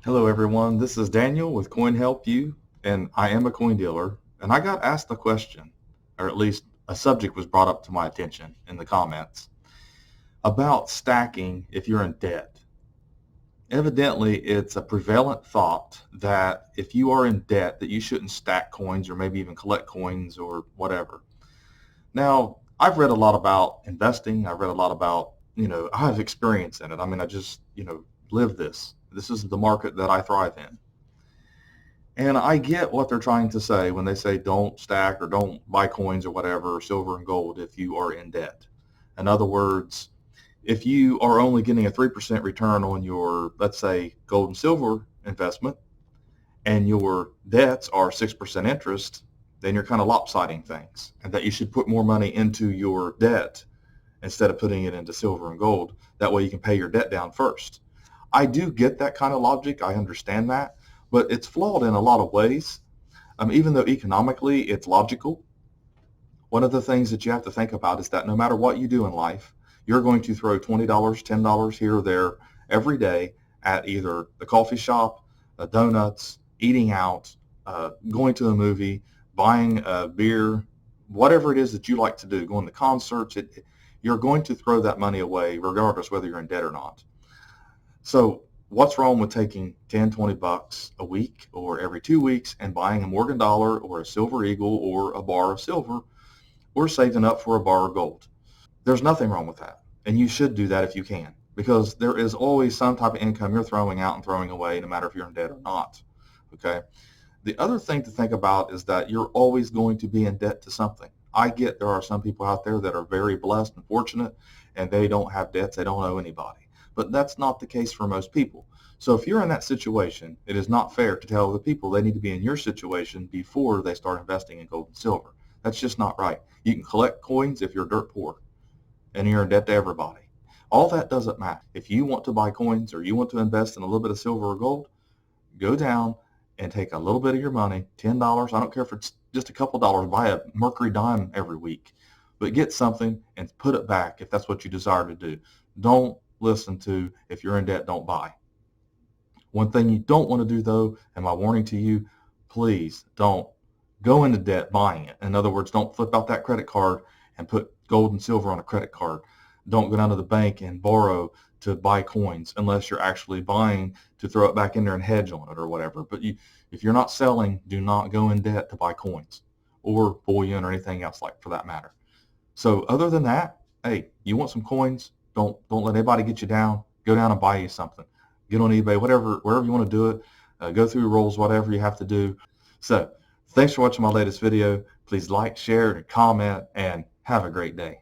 Hello everyone, this is Daniel with Coin Help You, and I am a coin dealer. And I got asked a question, or at least a subject was brought up to my attention in the comments about stacking if you're in debt. Evidently, it's a prevalent thought that if you are in debt that you shouldn't stack coins or maybe even collect coins or whatever. Now, I've read a lot about investing. I've read a lot about, I have experience in it. I mean, I just, live this. This is the market that I thrive in. And I get what they're trying to say when they say don't stack or don't buy coins or whatever, or silver and gold if you are in debt. In other words, if you are only getting a 3% return on your, let's say, gold and silver investment, and your debts are 6% interest, then you're kind of lopsiding things, and that you should put more money into your debt instead of putting it into silver and gold. That way you can pay your debt down first. I do get that kind of logic. I understand that, but it's flawed in a lot of ways. Even though economically it's logical, one of the things that you have to think about is that no matter what you do in life, you're going to throw $20, $10 here or there every day at either the coffee shop, donuts, eating out, going to a movie, buying a beer, whatever it is that you like to do, going to concerts. You're going to throw that money away regardless whether you're in debt or not. So what's wrong with taking 10, 20 bucks a week or every 2 weeks and buying a Morgan dollar or a Silver Eagle or a bar of silver or saving up for a bar of gold? There's nothing wrong with that. And you should do that if you can, because there is always some type of income you're throwing out and throwing away, no matter if you're in debt or not. Okay. The other thing to think about is that you're always going to be in debt to something. I get there are some people out there that are very blessed and fortunate and they don't have debts, they don't owe anybody. But that's not the case for most people. So if you're in that situation, it is not fair to tell the people they need to be in your situation before they start investing in gold and silver. That's just not right. You can collect coins if you're dirt poor and you're in debt to everybody. All that doesn't matter. If you want to buy coins or you want to invest in a little bit of silver or gold, go down and take a little bit of your money, $10. I don't care if it's just a couple dollars, buy a Mercury dime every week, but get something and put it back if that's what you desire to do. Don't listen to if you're in debt, don't buy. One thing you don't want to do though, and my warning to you, please don't go into debt buying it. In other words, don't flip out that credit card and put gold and silver on a credit card. Don't go down to the bank and borrow to buy coins unless you're actually buying to throw it back in there and hedge on it or whatever. But if you're not selling, do not go in debt to buy coins or bullion or anything else like for that matter. So other than that, hey, you want some coins? Don't let anybody get you down. Go down and buy you something. Get on eBay, wherever you want to do it. Go through rolls, whatever you have to do. So thanks for watching my latest video. Please like, share, and comment, and have a great day.